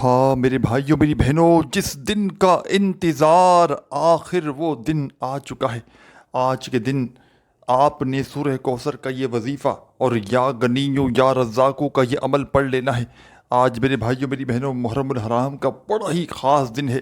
تھا میرے بھائیوں میری بہنوں، جس دن کا انتظار آخر وہ دن آ چکا ہے۔ آج کے دن آپ نے سورہ کوثر کا یہ وظیفہ اور یا غنیوں یا رزاقوں کا یہ عمل پڑھ لینا ہے۔ آج میرے بھائیوں میری بہنوں محرم الحرام کا بڑا ہی خاص دن ہے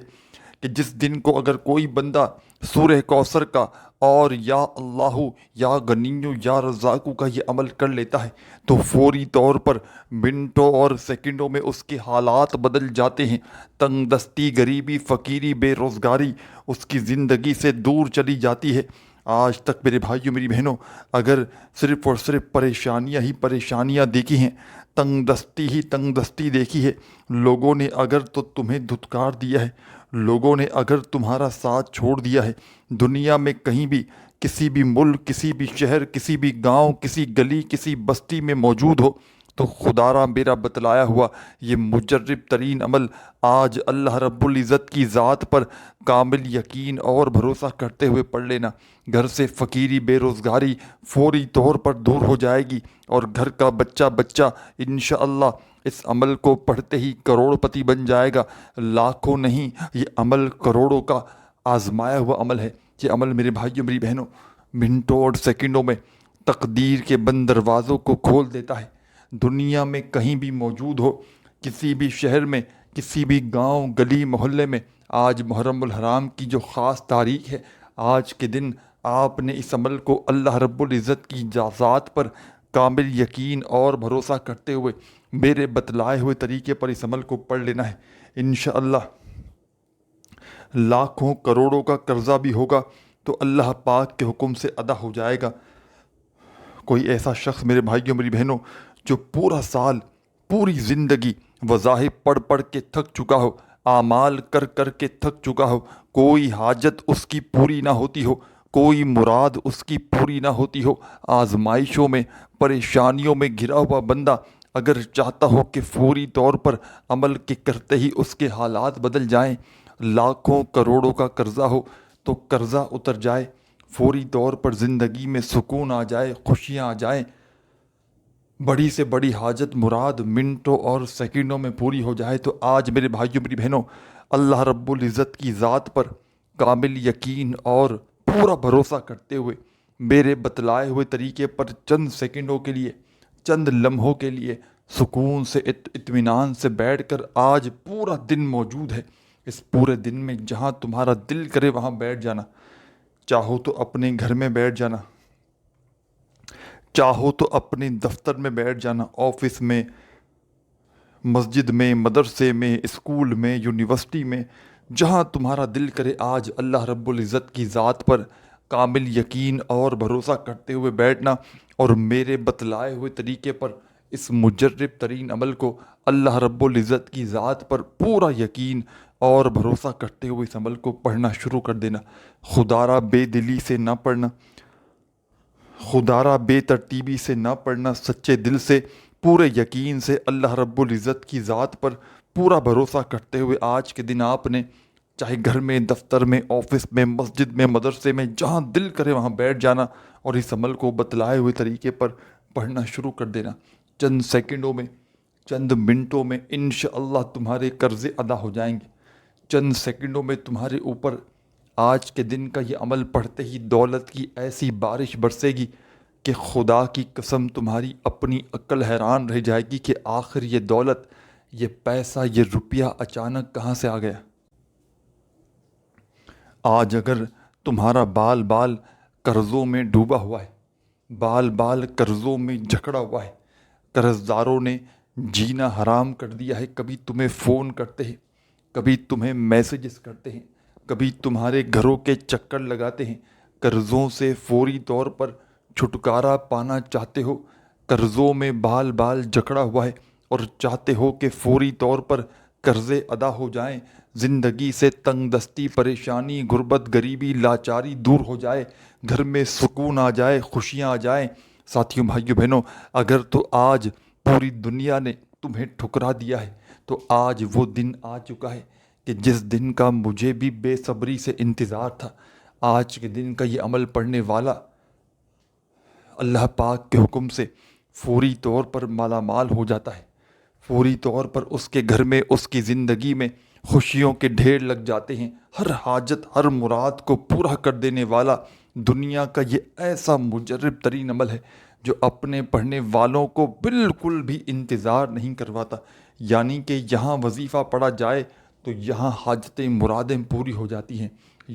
کہ جس دن کو اگر کوئی بندہ سورہ کوثر کا اور یا اللہ یا غنیوں یا رزاقوں کا یہ عمل کر لیتا ہے تو فوری طور پر منٹوں اور سیکنڈوں میں اس کے حالات بدل جاتے ہیں۔ تنگ دستی، غریبی، فقیری، بے روزگاری اس کی زندگی سے دور چلی جاتی ہے۔ آج تک میرے بھائیوں میری بہنوں اگر صرف اور صرف پریشانیاں ہی پریشانیاں دیکھی ہیں، تنگ دستی ہی تنگ دستی دیکھی ہے، لوگوں نے اگر تو تمہیں دھتکار دیا ہے، لوگوں نے اگر تمہارا ساتھ چھوڑ دیا ہے، دنیا میں کہیں بھی کسی بھی ملک، کسی بھی شہر، کسی بھی گاؤں، کسی گلی، کسی بستی میں موجود ہو تو خدا را میرا بتلایا ہوا یہ مجرب ترین عمل آج اللہ رب العزت کی ذات پر کامل یقین اور بھروسہ کرتے ہوئے پڑھ لینا۔ گھر سے فقیری، بے روزگاری فوری طور پر دور ہو جائے گی اور گھر کا بچہ انشاءاللہ اس عمل کو پڑھتے ہی کروڑ پتی بن جائے گا۔ لاکھوں نہیں، یہ عمل کروڑوں کا آزمایا ہوا عمل ہے۔ یہ عمل میرے بھائیوں میری بہنوں منٹوں اور سیکنڈوں میں تقدیر کے بند دروازوں کو کھول دیتا ہے۔ دنیا میں کہیں بھی موجود ہو، کسی بھی شہر میں، کسی بھی گاؤں گلی محلے میں، آج محرم الحرام کی جو خاص تاریخ ہے، آج کے دن آپ نے اس عمل کو اللہ رب العزت کی ذات پر کامل یقین اور بھروسہ کرتے ہوئے میرے بتلائے ہوئے طریقے پر اس عمل کو پڑھ لینا ہے۔ انشاءاللہ لاکھوں کروڑوں کا قرضہ بھی ہوگا تو اللہ پاک کے حکم سے ادا ہو جائے گا۔ کوئی ایسا شخص میرے بھائیوں میری بہنوں جو پورا سال، پوری زندگی وظائف پڑھ پڑھ کے تھک چکا ہو، اعمال کر کر کے تھک چکا ہو، کوئی حاجت اس کی پوری نہ ہوتی ہو، کوئی مراد اس کی پوری نہ ہوتی ہو، آزمائشوں میں، پریشانیوں میں گھرا ہوا بندہ اگر چاہتا ہو کہ فوری طور پر عمل کے کرتے ہی اس کے حالات بدل جائیں، لاکھوں کروڑوں کا قرضہ ہو تو قرضہ اتر جائے، فوری طور پر زندگی میں سکون آ جائے، خوشیاں آ جائیں، بڑی سے بڑی حاجت مراد منٹوں اور سیکنڈوں میں پوری ہو جائے، تو آج میرے بھائیوں میری بہنوں اللہ رب العزت کی ذات پر کامل یقین اور پورا بھروسہ کرتے ہوئے میرے بتلائے ہوئے طریقے پر چند سیکنڈوں کے لیے، چند لمحوں کے لیے سکون سے اطمینان سے بیٹھ کر آج پورا دن موجود ہے۔ اس پورے دن میں جہاں تمہارا دل کرے وہاں بیٹھ جانا، چاہو تو اپنے گھر میں بیٹھ جانا، چاہو تو اپنے دفتر میں بیٹھ جانا، آفس میں، مسجد میں، مدرسے میں، اسکول میں، یونیورسٹی میں، جہاں تمہارا دل کرے آج اللہ رب العزت کی ذات پر کامل یقین اور بھروسہ کرتے ہوئے بیٹھنا اور میرے بتلائے ہوئے طریقے پر اس مجرب ترین عمل کو اللہ رب العزت کی ذات پر پورا یقین اور بھروسہ کرتے ہوئے اس عمل کو پڑھنا شروع کر دینا۔ خدا را بے دلی سے نہ پڑھنا، خدا را بے ترتیبی سے نہ پڑھنا، سچے دل سے، پورے یقین سے اللہ رب العزت کی ذات پر پورا بھروسہ کرتے ہوئے آج کے دن آپ نے چاہے گھر میں، دفتر میں، آفس میں، مسجد میں، مدرسے میں، جہاں دل کرے وہاں بیٹھ جانا اور اس عمل کو بتلائے ہوئے طریقے پر پڑھنا شروع کر دینا۔ چند سیکنڈوں میں، چند منٹوں میں انشاءاللہ تمہارے قرضے ادا ہو جائیں گے۔ چند سیکنڈوں میں تمہارے اوپر آج کے دن کا یہ عمل پڑھتے ہی دولت کی ایسی بارش برسے گی کہ خدا کی قسم تمہاری اپنی عقل حیران رہ جائے گی کہ آخر یہ دولت، یہ پیسہ، یہ روپیہ اچانک کہاں سے آ گیا۔ آج اگر تمہارا بال بال قرضوں میں ڈوبا ہوا ہے، بال بال قرضوں میں جکڑا ہوا ہے، قرض داروں نے جینا حرام کر دیا ہے، کبھی تمہیں فون کرتے ہیں، کبھی تمہیں میسیجز کرتے ہیں، کبھی تمہارے گھروں کے چکر لگاتے ہیں، قرضوں سے فوری طور پر چھٹکارا پانا چاہتے ہو، قرضوں میں بال بال جکڑا ہوا ہے اور چاہتے ہو کہ فوری طور پر قرضے ادا ہو جائیں، زندگی سے تنگ دستی، پریشانی، غربت، غریبی، لاچاری دور ہو جائے، گھر میں سکون آ جائے، خوشیاں آ جائیں۔ ساتھیوں، بھائیوں، بہنوں، اگر تو آج پوری دنیا نے تمہیں ٹھکرا دیا ہے تو آج وہ دن آ چکا ہے کہ جس دن کا مجھے بھی بے صبری سے انتظار تھا۔ آج کے دن کا یہ عمل پڑھنے والا اللہ پاک کے حکم سے فوری طور پر مالا مال ہو جاتا ہے، فوری طور پر اس کے گھر میں، اس کی زندگی میں خوشیوں کے ڈھیر لگ جاتے ہیں۔ ہر حاجت، ہر مراد کو پورا کر دینے والا دنیا کا یہ ایسا مجرب ترین عمل ہے جو اپنے پڑھنے والوں کو بالکل بھی انتظار نہیں کرواتا۔ یعنی کہ یہاں وظیفہ پڑھا جائے تو یہاں حاجتیں، مرادیں پوری ہو جاتی ہیں۔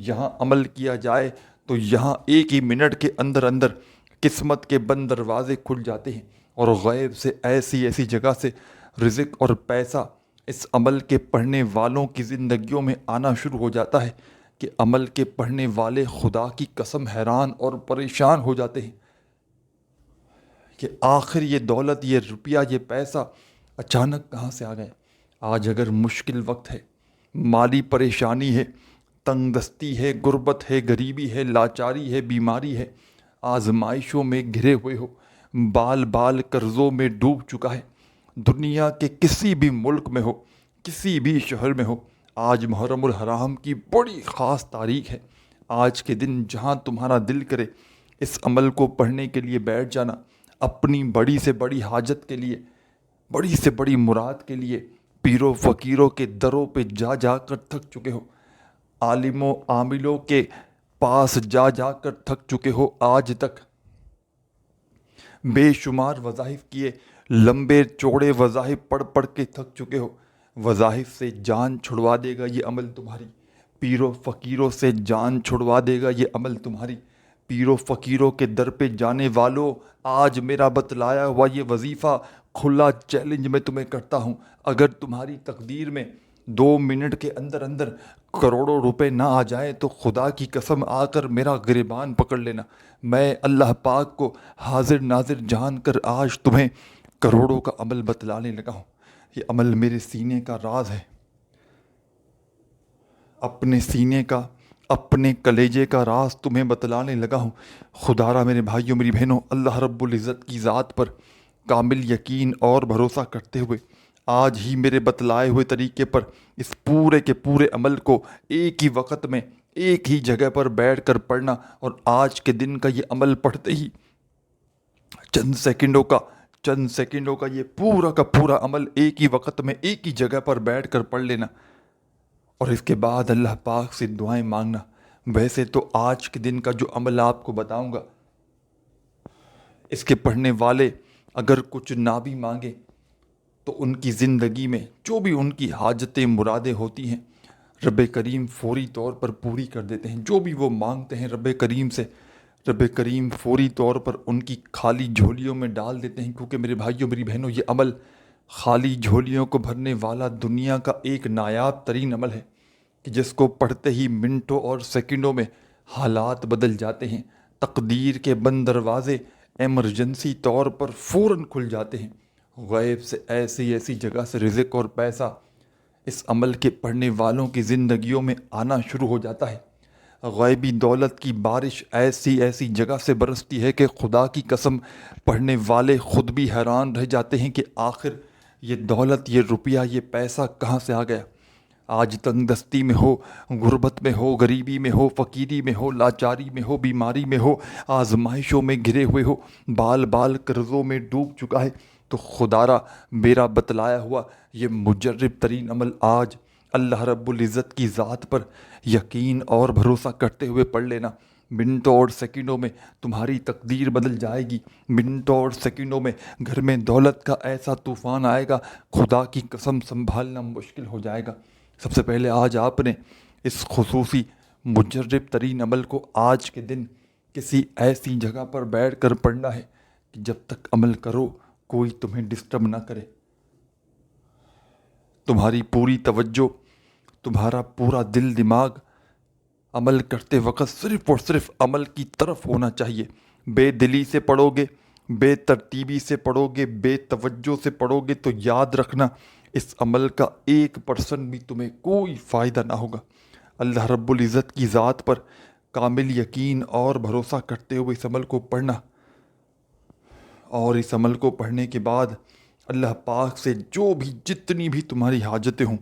یہاں عمل کیا جائے تو یہاں ایک ہی منٹ کے اندر اندر قسمت کے بند دروازے کھل جاتے ہیں، اور غیب سے ایسی ایسی جگہ سے رزق اور پیسہ اس عمل کے پڑھنے والوں کی زندگیوں میں آنا شروع ہو جاتا ہے کہ عمل کے پڑھنے والے خدا کی قسم حیران اور پریشان ہو جاتے ہیں کہ آخر یہ دولت، یہ روپیہ، یہ پیسہ اچانک کہاں سے آ گئے۔ آج اگر مشکل وقت ہے، مالی پریشانی ہے، تنگ دستی ہے، غربت ہے، غریبی ہے، لاچاری ہے، بیماری ہے، آزمائشوں میں گھرے ہوئے ہو، بال بال قرضوں میں ڈوب چکا ہے، دنیا کے کسی بھی ملک میں ہو، کسی بھی شہر میں ہو، آج محرم الحرام کی بڑی خاص تاریخ ہے۔ آج کے دن جہاں تمہارا دل کرے اس عمل کو پڑھنے کے لیے بیٹھ جانا، اپنی بڑی سے بڑی حاجت کے لیے، بڑی سے بڑی مراد کے لیے پیروں فقیروں کے دروں پہ جا جا کر تھک چکے ہو، عالموں عاملوں کے پاس جا جا کر تھک چکے ہو، آج تک بے شمار وظائف کیے، لمبے چوڑے وظائف پڑھ پڑھ کے تھک چکے ہو۔ وظائف سے جان چھڑوا دے گا یہ عمل تمہاری، پیروں فقیروں سے جان چھڑوا دے گا یہ عمل تمہاری۔ پیروں فقیروں کے در پہ جانے والوں، آج میرا بتلایا ہوا یہ وظیفہ کھلا چیلنج میں تمہیں کرتا ہوں۔ اگر تمہاری تقدیر میں 2 منٹ کے اندر اندر کروڑوں روپے نہ آ جائیں تو خدا کی قسم آ کر میرا گریبان پکڑ لینا۔ میں اللہ پاک کو حاضر ناظر جان کر آج تمہیں کروڑوں کا عمل بتلانے لگا ہوں۔ یہ عمل میرے سینے کا راز ہے، اپنے سینے کا، اپنے کلیجے کا راز تمہیں بتلانے لگا ہوں۔ خدا را میرے بھائیوں، میری بہنوں، اللہ رب العزت کی ذات پر کامل یقین اور بھروسہ کرتے ہوئے آج ہی میرے بتلائے ہوئے طریقے پر اس پورے کے پورے عمل کو ایک ہی وقت میں ایک ہی جگہ پر بیٹھ کر پڑھنا، اور آج کے دن کا یہ عمل پڑھتے ہی چند سیکنڈوں کا یہ پورا کا پورا عمل ایک ہی وقت میں ایک ہی جگہ پر بیٹھ کر پڑھ لینا، اور اس کے بعد اللہ پاک سے دعائیں مانگنا۔ ویسے تو آج کے دن کا جو عمل آپ کو بتاؤں گا، اس کے پڑھنے والے اگر کچھ نہ بھی مانگے تو ان کی زندگی میں جو بھی ان کی حاجتیں، مرادیں ہوتی ہیں، رب کریم فوری طور پر پوری کر دیتے ہیں۔ جو بھی وہ مانگتے ہیں رب کریم سے، رب کریم فوری طور پر ان کی خالی جھولیوں میں ڈال دیتے ہیں، کیونکہ میرے بھائیوں، میری بہنوں، یہ عمل خالی جھولیوں کو بھرنے والا دنیا کا ایک نایاب ترین عمل ہے کہ جس کو پڑھتے ہی منٹوں اور سیکنڈوں میں حالات بدل جاتے ہیں، تقدیر کے بند دروازے ایمرجنسی طور پر فوراً کھل جاتے ہیں۔ غیب سے ایسی ایسی جگہ سے رزق اور پیسہ اس عمل کے پڑھنے والوں کی زندگیوں میں آنا شروع ہو جاتا ہے۔ غیبی دولت کی بارش ایسی ایسی جگہ سے برستی ہے کہ خدا کی قسم پڑھنے والے خود بھی حیران رہ جاتے ہیں کہ آخر یہ دولت، یہ روپیہ، یہ پیسہ کہاں سے آ گیا۔ آج تنگ دستی میں ہو، غربت میں ہو، غریبی میں ہو، فقیری میں ہو، لاچاری میں ہو، بیماری میں ہو، آزمائشوں میں گھرے ہوئے ہو، بال بال قرضوں میں ڈوب چکا ہے، تو خدارا میرا بتلایا ہوا یہ مجرب ترین عمل آج اللہ رب العزت کی ذات پر یقین اور بھروسہ کرتے ہوئے پڑھ لینا۔ منٹوں اور سیکنڈوں میں تمہاری تقدیر بدل جائے گی۔ منٹوں اور سیکنڈوں میں گھر میں دولت کا ایسا طوفان آئے گا، خدا کی قسم سنبھالنا مشکل ہو جائے گا۔ سب سے پہلے آج آپ نے اس خصوصی مجرب ترین عمل کو آج کے دن کسی ایسی جگہ پر بیٹھ کر پڑھنا ہے کہ جب تک عمل کرو کوئی تمہیں ڈسٹرب نہ کرے۔ تمہاری پوری توجہ، تمہارا پورا دل دماغ عمل کرتے وقت صرف اور صرف عمل کی طرف ہونا چاہیے۔ بے دلی سے پڑھو گے، بے ترتیبی سے پڑھو گے، بے توجہ سے پڑھو گے تو یاد رکھنا اس عمل کا 1% بھی تمہیں کوئی فائدہ نہ ہوگا۔ اللہ رب العزت کی ذات پر کامل یقین اور بھروسہ کرتے ہوئے اس عمل کو پڑھنا، اور اس عمل کو پڑھنے کے بعد اللہ پاک سے جو بھی جتنی بھی تمہاری حاجتیں ہوں،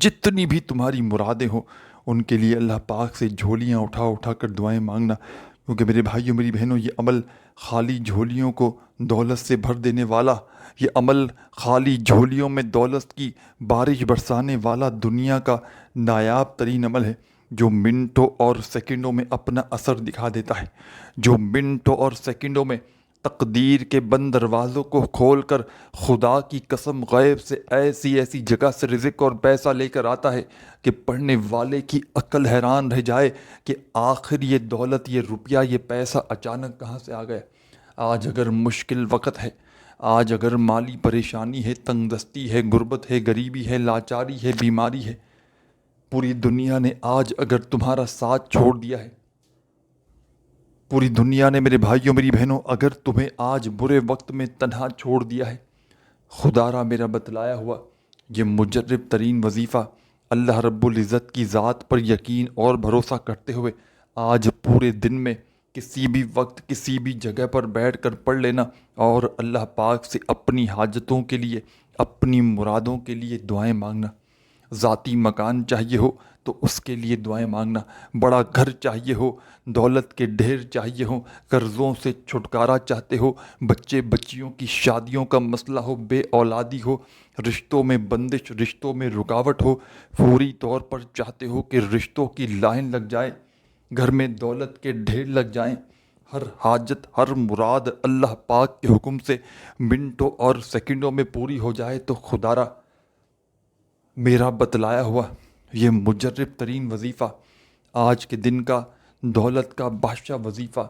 جتنی بھی تمہاری مرادیں ہوں، ان کے لیے اللہ پاک سے جھولیاں اٹھا اٹھا کر دعائیں مانگنا، کیونکہ میرے بھائیوں میری بہنوں یہ عمل خالی جھولیوں کو دولت سے بھر دینے والا، یہ عمل خالی جھولیوں میں دولت کی بارش برسانے والا دنیا کا نایاب ترین عمل ہے، جو منٹوں اور سیکنڈوں میں اپنا اثر دکھا دیتا ہے، جو منٹوں اور سیکنڈوں میں تقدیر کے بند دروازوں کو کھول کر خدا کی قسم غیب سے ایسی ایسی جگہ سے رزق اور پیسہ لے کر آتا ہے کہ پڑھنے والے کی عقل حیران رہ جائے کہ آخر یہ دولت، یہ روپیہ، یہ پیسہ اچانک کہاں سے آ گیا۔ آج اگر مشکل وقت ہے، آج اگر مالی پریشانی ہے، تنگ دستی ہے، غربت ہے، غریبی ہے، لاچاری ہے، بیماری ہے، پوری دنیا نے آج اگر تمہارا ساتھ چھوڑ دیا ہے، پوری دنیا نے میرے بھائیوں میری بہنوں اگر تمہیں آج برے وقت میں تنہا چھوڑ دیا ہے، خدا را میرا بتلایا ہوا یہ مجرب ترین وظیفہ اللہ رب العزت کی ذات پر یقین اور بھروسہ کرتے ہوئے آج پورے دن میں کسی بھی وقت کسی بھی جگہ پر بیٹھ کر پڑھ لینا، اور اللہ پاک سے اپنی حاجتوں کے لیے، اپنی مرادوں کے لیے دعائیں مانگنا۔ ذاتی مکان چاہیے ہو تو اس کے لیے دعائیں مانگنا، بڑا گھر چاہیے ہو، دولت کے ڈھیر چاہیے ہو، قرضوں سے چھٹکارا چاہتے ہو، بچے بچیوں کی شادیوں کا مسئلہ ہو، بے اولادی ہو، رشتوں میں بندش، رشتوں میں رکاوٹ ہو، فوری طور پر چاہتے ہو کہ رشتوں کی لائن لگ جائے، گھر میں دولت کے ڈھیر لگ جائیں، ہر حاجت ہر مراد اللہ پاک کے حکم سے منٹوں اور سیکنڈوں میں پوری ہو جائے، تو خدا را میرا بتلایا ہوا یہ مجرب ترین وظیفہ، آج کے دن کا دولت کا بادشاہ وظیفہ،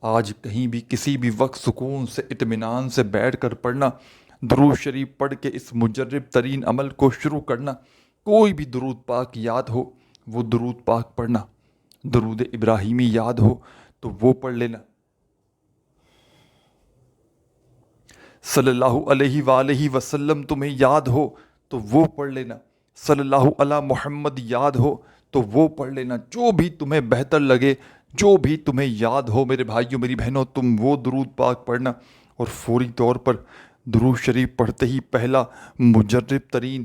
آج کہیں بھی کسی بھی وقت سکون سے اطمینان سے بیٹھ کر پڑھنا، درود شریف پڑھ کے اس مجرب ترین عمل کو شروع کرنا۔ کوئی بھی درود پاک یاد ہو وہ درود پاک پڑھنا، درود ابراہیمی یاد ہو تو وہ پڑھ لینا، صلی اللہ علیہ وآلہ وسلم تمہیں یاد ہو تو وہ پڑھ لینا، صلی اللہ علی محمد یاد ہو تو وہ پڑھ لینا، جو بھی تمہیں بہتر لگے، جو بھی تمہیں یاد ہو میرے بھائیوں میری بہنوں، تم وہ درود پاک پڑھنا، اور فوری طور پر درود شریف پڑھتے ہی پہلا مجرب ترین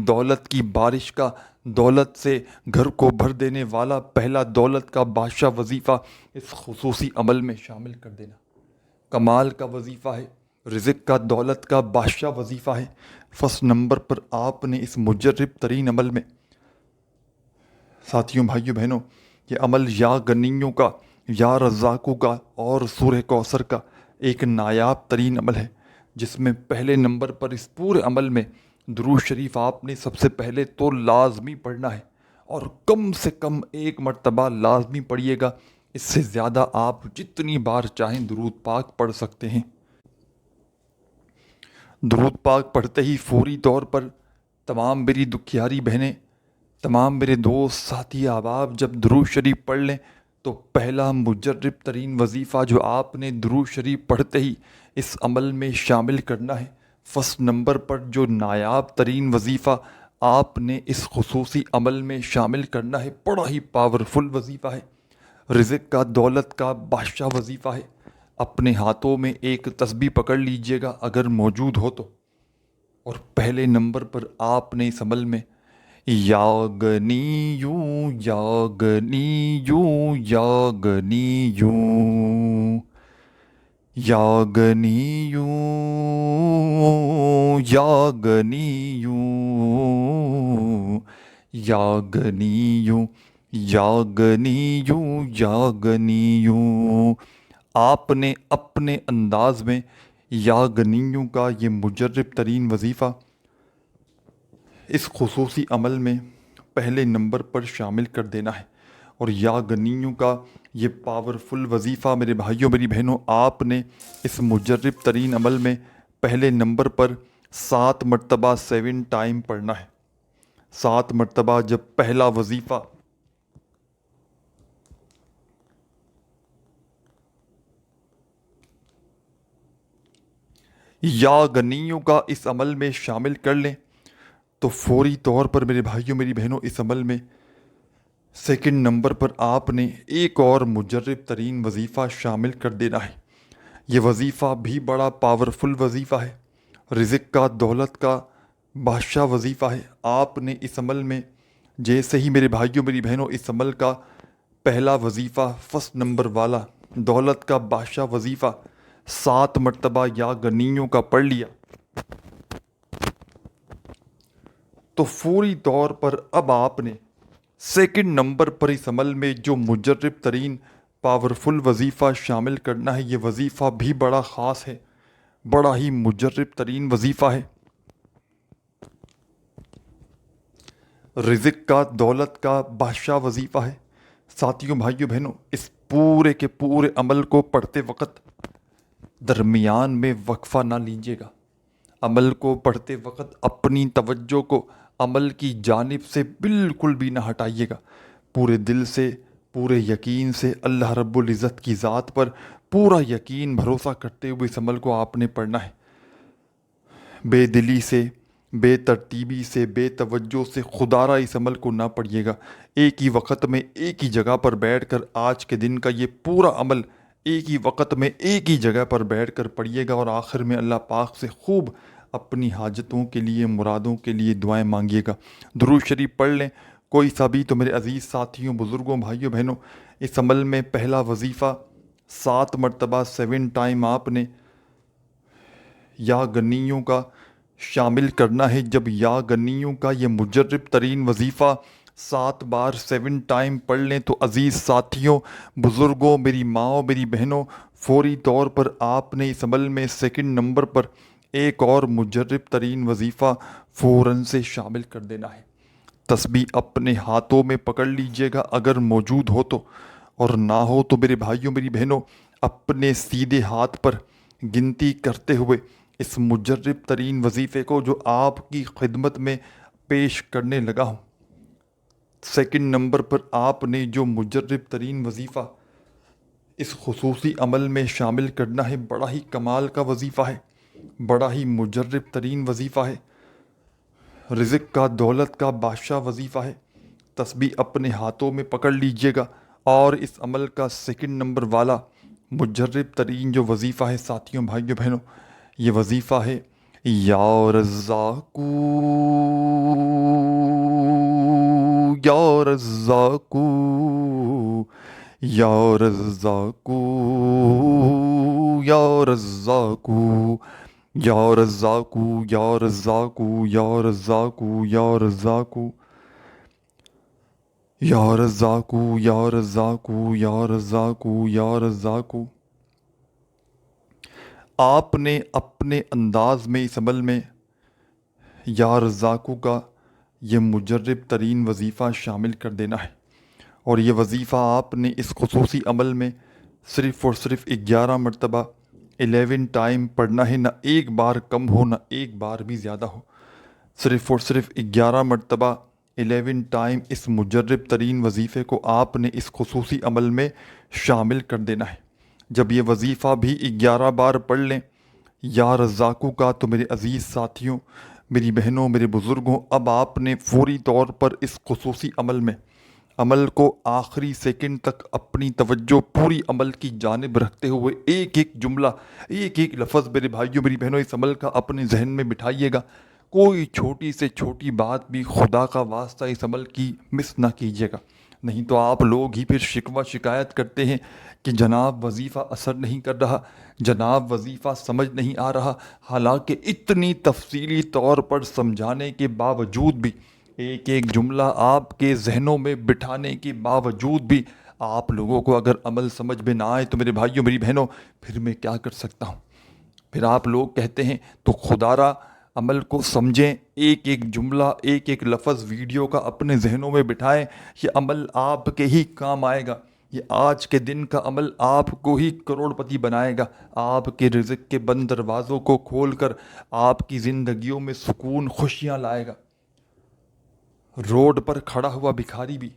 دولت کی بارش کا، دولت سے گھر کو بھر دینے والا پہلا دولت کا بادشاہ وظیفہ اس خصوصی عمل میں شامل کر دینا۔ کمال کا وظیفہ ہے، رزق کا، دولت کا بادشاہ وظیفہ ہے۔ فرسٹ نمبر پر آپ نے اس مجرب ترین عمل میں، ساتھیوں بھائیوں بہنوں، یہ عمل یا غنیوں کا، یا رزاقوں کا اور سورہ کوثر کا ایک نایاب ترین عمل ہے، جس میں پہلے نمبر پر اس پورے عمل میں درود شریف آپ نے سب سے پہلے تو لازمی پڑھنا ہے، اور کم سے کم ایک مرتبہ لازمی پڑھیے گا، اس سے زیادہ آپ جتنی بار چاہیں درود پاک پڑھ سکتے ہیں۔ درود پاک پڑھتے ہی فوری طور پر تمام میری دکھیاری بہنیں، تمام میرے دوست ساتھی احباب جب درود شریف پڑھ لیں تو پہلا مجرب ترین وظیفہ جو آپ نے درود شریف پڑھتے ہی اس عمل میں شامل کرنا ہے، فرسٹ نمبر پر جو نایاب ترین وظیفہ آپ نے اس خصوصی عمل میں شامل کرنا ہے، بڑا ہی پاورفل وظیفہ ہے، رزق کا، دولت کا بادشاہ وظیفہ ہے۔ اپنے ہاتھوں میں ایک تسبیح پکڑ لیجئے گا اگر موجود ہو تو، اور پہلے نمبر پر آپ نے اس عمل میں یا غنیوں یا غنیوں یا غنیوں یا غنیوں یا غنیوں یا غنیوں یا غنیوں یا غنیوں، آپ نے اپنے انداز میں یا غنیوں کا یہ مجرب ترین وظیفہ اس خصوصی عمل میں پہلے نمبر پر شامل کر دینا ہے، اور یا غنیوں کا یہ پاورفل وظیفہ میرے بھائیوں میری بہنوں آپ نے اس مجرب ترین عمل میں پہلے نمبر پر 7 مرتبہ 7 ٹائم پڑھنا ہے۔ 7 مرتبہ جب پہلا وظیفہ یا غنیوں کا اس عمل میں شامل کر لیں تو فوری طور پر میرے بھائیوں میری بہنوں اس عمل میں سیکنڈ نمبر پر آپ نے ایک اور مجرب ترین وظیفہ شامل کر دینا ہے۔ یہ وظیفہ بھی بڑا پاورفل وظیفہ ہے، رزق کا، دولت کا بادشاہ وظیفہ ہے۔ آپ نے اس عمل میں جیسے ہی میرے بھائیوں میری بہنوں اس عمل کا پہلا وظیفہ فرسٹ نمبر والا دولت کا بادشاہ وظیفہ 7 مرتبہ یا غنیوں کا پڑھ لیا تو فوری طور پر اب آپ نے سیکنڈ نمبر پر اس عمل میں جو مجرب ترین پاورفل وظیفہ شامل کرنا ہے، یہ وظیفہ بھی بڑا خاص ہے، بڑا ہی مجرب ترین وظیفہ ہے۔ رزق کا، دولت کا بادشاہ وظیفہ ہے۔ ساتھیوں، بھائیوں، بہنوں، اس پورے کے پورے عمل کو پڑھتے وقت درمیان میں وقفہ نہ لیجیے گا۔ عمل کو پڑھتے وقت اپنی توجہ کو عمل کی جانب سے بالکل بھی نہ ہٹائیے گا۔ پورے دل سے، پورے یقین سے اللہ رب العزت کی ذات پر پورا یقین بھروسہ کرتے ہوئے اس عمل کو آپ نے پڑھنا ہے۔ بے دلی سے، بے ترتیبی سے، بے توجہ سے خدا را اس عمل کو نہ پڑھیے گا۔ ایک ہی وقت میں ایک ہی جگہ پر بیٹھ کر آج کے دن کا یہ پورا عمل ایک ہی وقت میں ایک ہی جگہ پر بیٹھ کر پڑھیے گا، اور آخر میں اللہ پاک سے خوب اپنی حاجتوں کے لیے، مرادوں کے لیے دعائیں مانگیے گا۔ درود شریف پڑھ لیں کوئی سا بھی تو میرے عزیز ساتھیوں، بزرگوں، بھائیوں، بہنوں، اس عمل میں پہلا وظیفہ 7 مرتبہ 7 ٹائم آپ نے یا غنیوں کا شامل کرنا ہے۔ جب یا غنیوں کا یہ مجرب ترین وظیفہ 7 بار 7 ٹائم پڑھ لیں تو عزیز ساتھیوں، بزرگوں، میری ماں، میری بہنوں، فوری طور پر آپ نے اس عمل میں سیکنڈ نمبر پر ایک اور مجرب ترین وظیفہ فوراً سے شامل کر دینا ہے۔ تسبیح اپنے ہاتھوں میں پکڑ لیجئے گا اگر موجود ہو تو، اور نہ ہو تو میرے بھائیوں، میری بہنوں، اپنے سیدھے ہاتھ پر گنتی کرتے ہوئے اس مجرب ترین وظیفے کو جو آپ کی خدمت میں پیش کرنے لگا ہوں، سیکنڈ نمبر پر آپ نے جو مجرب ترین وظیفہ اس خصوصی عمل میں شامل کرنا ہے، بڑا ہی کمال کا وظیفہ ہے، بڑا ہی مجرب ترین وظیفہ ہے، رزق کا، دولت کا بادشاہ وظیفہ ہے۔ تسبیح اپنے ہاتھوں میں پکڑ لیجئے گا، اور اس عمل کا سیکنڈ نمبر والا مجرب ترین جو وظیفہ ہے ساتھیوں، بھائیوں، بہنوں، یہ وظیفہ ہے یا رزاقو، یا رزاقو، یا رزاقو، یا رزاقو، یا رزاقو، یا رزاقو، یا رزاقو، یا رزاقو، یا رزاقو، یا رزاقو، یا رزاقو، یا رزاقو۔ آپ نے اپنے انداز میں اس عمل میں یا رزاقو کا یہ مجرب ترین وظیفہ شامل کر دینا ہے، اور یہ وظیفہ آپ نے اس خصوصی عمل میں صرف اور صرف 11 مرتبہ 11 ٹائم پڑھنا ہے، نہ ایک بار کم ہو، نہ ایک بار بھی زیادہ ہو، صرف اور صرف 11 مرتبہ 11 ٹائم اس مجرب ترین وظیفے کو آپ نے اس خصوصی عمل میں شامل کر دینا ہے۔ جب یہ وظیفہ بھی 11 بار پڑھ لیں یا رزاقو کا تو میرے عزیز ساتھیوں، میری بہنوں، میرے بزرگوں، اب آپ نے فوری طور پر اس خصوصی عمل میں عمل کو آخری سیکنڈ تک اپنی توجہ پوری عمل کی جانب رکھتے ہوئے ایک ایک جملہ، ایک ایک لفظ میرے بھائیوں، میری بہنوں، اس عمل کا اپنے ذہن میں بٹھائیے گا۔ کوئی چھوٹی سے چھوٹی بات بھی خدا کا واسطہ اس عمل کی مس نہ کیجیے گا، نہیں تو آپ لوگ ہی پھر شکوہ شکایت کرتے ہیں کہ جناب وظیفہ اثر نہیں کر رہا، جناب وظیفہ سمجھ نہیں آ رہا، حالانکہ اتنی تفصیلی طور پر سمجھانے کے باوجود بھی، ایک ایک جملہ آپ کے ذہنوں میں بٹھانے کے باوجود بھی آپ لوگوں کو اگر عمل سمجھ میں نہ آئے تو میرے بھائیوں، میری بہنوں، پھر میں کیا کر سکتا ہوں؟ پھر آپ لوگ کہتے ہیں تو خدا را عمل کو سمجھیں، ایک ایک جملہ، ایک ایک لفظ ویڈیو کا اپنے ذہنوں میں بٹھائیں، یہ عمل آپ کے ہی کام آئے گا، یہ آج کے دن کا عمل آپ کو ہی کروڑ پتی بنائے گا، آپ کے رزق کے بند دروازوں کو کھول کر آپ کی زندگیوں میں سکون، خوشیاں لائے گا۔ روڈ پر کھڑا ہوا بھکاری بھی،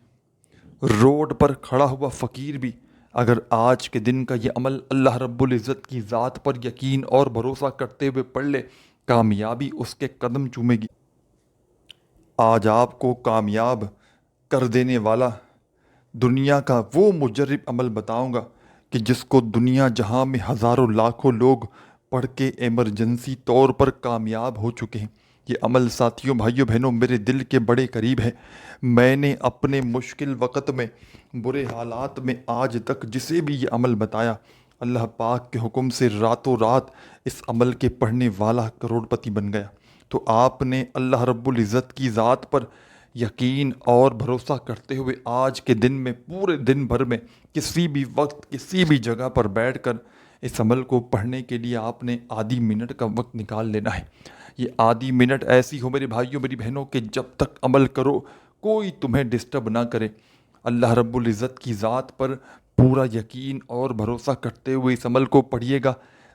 روڈ پر کھڑا ہوا فقیر بھی اگر آج کے دن کا یہ عمل اللہ رب العزت کی ذات پر یقین اور بھروسہ کرتے ہوئے پڑھ لے، کامیابی اس کے قدم چومے گی۔ آج آپ کو کامیاب کر دینے والا دنیا کا وہ مجرب عمل بتاؤں گا کہ جس کو دنیا جہاں میں ہزاروں لاکھوں لوگ پڑھ کے ایمرجنسی طور پر کامیاب ہو چکے ہیں، یہ عمل ساتھیوں بھائیوں بہنوں میرے دل کے بڑے قریب ہے۔ میں نے اپنے مشکل وقت میں، برے حالات میں آج تک جسے بھی یہ عمل بتایا، اللہ پاک کے حکم سے راتوں رات اس عمل کے پڑھنے والا کروڑ پتی بن گیا۔ تو آپ نے اللہ رب العزت کی ذات پر یقین اور بھروسہ کرتے ہوئے آج کے دن میں، پورے دن بھر میں، کسی بھی وقت کسی بھی جگہ پر بیٹھ کر اس عمل کو پڑھنے کے لیے آپ نے آدھی منٹ کا وقت نکال لینا ہے۔ یہ آدھی منٹ ایسی ہو میرے بھائیوں میری بہنوں کہ جب تک عمل کرو کوئی تمہیں ڈسٹرب نہ کرے۔ اللہ رب العزت کی ذات پر پورا یقین اور بھروسہ کرتے ہوئے اس عمل کو پڑھیے گا۔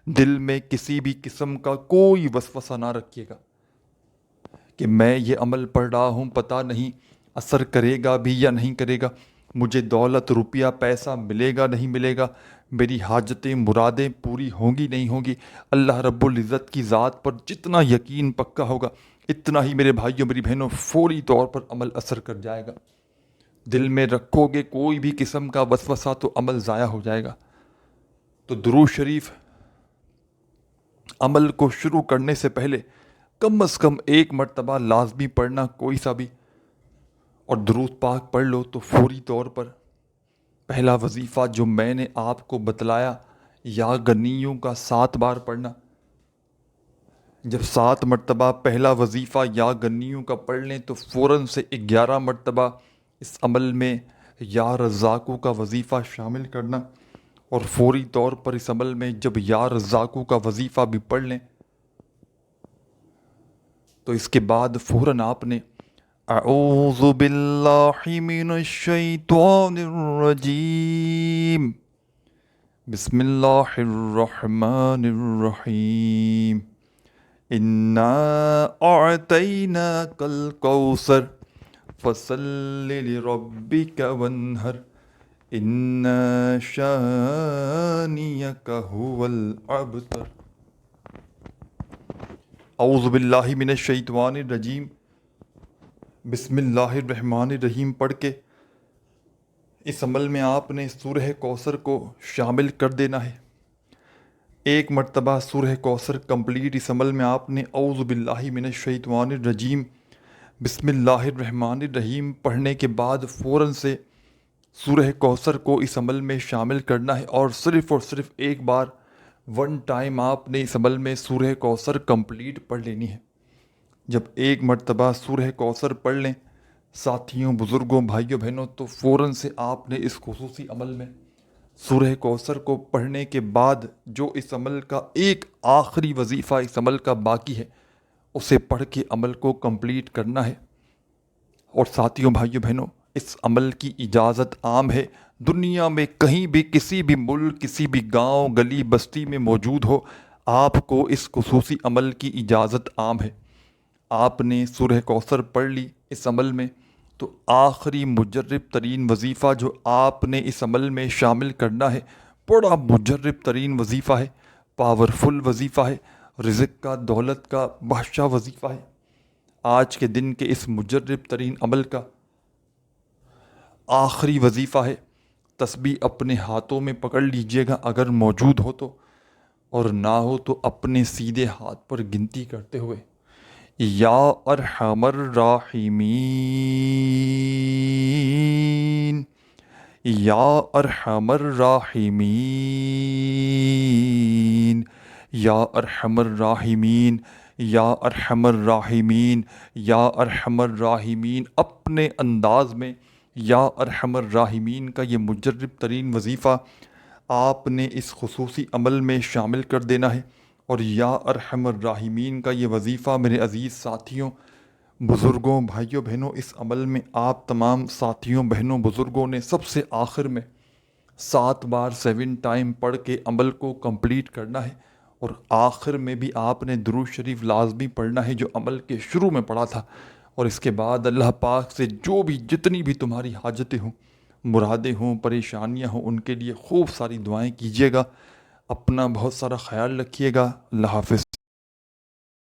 دل میں کسی بھی قسم کا کوئی وسوسہ نہ رکھیے گا کہ میں یہ عمل پڑھ رہا ہوں، پتہ نہیں اثر کرے گا بھی یا نہیں کرے گا، مجھے دولت روپیہ پیسہ ملے گا نہیں ملے گا، میری حاجتیں مرادیں پوری ہوں گی نہیں ہوں گی۔ اللہ رب العزت کی ذات پر جتنا یقین پکا ہوگا اتنا ہی میرے بھائیوں میری بہنوں فوری طور پر عمل اثر کر جائے گا۔ دل میں رکھو گے کوئی بھی قسم کا وسوسہ تو عمل ضائع ہو جائے گا۔ تو درود شریف عمل کو شروع کرنے سے پہلے کم از کم ایک مرتبہ لازمی پڑھنا کوئی سا بھی، اور درود پاک پڑھ لو تو فوری طور پر پہلا وظیفہ جو میں نے آپ کو بتلایا، یا غنیوں کا 7 بار پڑھنا، جب 7 مرتبہ پہلا وظیفہ یا غنیوں کا پڑھ لیں تو فوراً سے 11 مرتبہ اس عمل میں یا رزاقوں کا وظیفہ شامل کرنا، اور فوری طور پر اس عمل میں جب یا رزاقوں کا وظیفہ بھی پڑھ لیں تو اس کے بعد فوراً آپ نے اعوذ باللہ من الشیطان الرجیم بسم اللہ الرحمن الرحیم انا اعطیناک الکوثر فصل لربک وانحر ان شانیک هو الابتر۔ اعوذ باللہ من الشیطان الرجیم بسم اللہ الرحمن الرحیم پڑھ کے اس عمل میں آپ نے سورہ کوثر کو شامل کر دینا ہے۔ ایک مرتبہ سورہ کوثر کمپلیٹ اس عمل میں آپ نے اعوذ باللہ من الشیطان الرجیم بسم اللہ الرحمن الرحیم پڑھنے کے بعد فوراً سے سورہ کوثر کو اس عمل میں شامل کرنا ہے، اور صرف ایک بار ون ٹائم آپ نے اس عمل میں سورہ کوثر کمپلیٹ پڑھ لینی ہے۔ جب ایک مرتبہ سورہ کوثر پڑھ لیں ساتھیوں بزرگوں بھائیوں بہنوں تو فوراً سے آپ نے اس خصوصی عمل میں سورہ کوثر کو پڑھنے کے بعد جو اس عمل کا ایک آخری وظیفہ اس عمل کا باقی ہے اسے پڑھ کے عمل کو کمپلیٹ کرنا ہے۔ اور ساتھیوں بھائیوں بہنوں اس عمل کی اجازت عام ہے، دنیا میں کہیں بھی کسی بھی ملک کسی بھی گاؤں گلی بستی میں موجود ہو، آپ کو اس خصوصی عمل کی اجازت عام ہے۔ آپ نے سورہ کوثر پڑھ لی اس عمل میں تو آخری مجرب ترین وظیفہ جو آپ نے اس عمل میں شامل کرنا ہے، بڑا مجرب ترین وظیفہ ہے، پاورفل وظیفہ ہے، رزق کا دولت کا بادشاہ وظیفہ ہے۔ آج کے دن کے اس مجرب ترین عمل کا آخری وظیفہ ہے۔ تسبیح اپنے ہاتھوں میں پکڑ لیجئے گا اگر موجود ہو تو، اور نہ ہو تو اپنے سیدھے ہاتھ پر گنتی کرتے ہوئے یا ارحم الراحمین یا ارحم الراحمین یا ارحم الراحمین یا ارحم الراحمین یا ارحم الراحمین اپنے انداز میں یا ارحم الراحمین کا یہ مجرب ترین وظیفہ آپ نے اس خصوصی عمل میں شامل کر دینا ہے۔ اور یا ارحم الراحمین کا یہ وظیفہ میرے عزیز ساتھیوں بزرگوں بھائیوں بہنوں اس عمل میں آپ تمام ساتھیوں بہنوں بزرگوں نے سب سے آخر میں 7 بار 7 ٹائم پڑھ کے عمل کو کمپلیٹ کرنا ہے، اور آخر میں بھی آپ نے درود شریف لازمی پڑھنا ہے جو عمل کے شروع میں پڑھا تھا۔ اور اس کے بعد اللہ پاک سے جو بھی جتنی بھی تمہاری حاجتیں ہوں مرادیں ہوں پریشانیاں ہوں ان کے لیے خوب ساری دعائیں کیجیے گا۔ اپنا بہت سارا خیال رکھیے گا۔ اللہ حافظ۔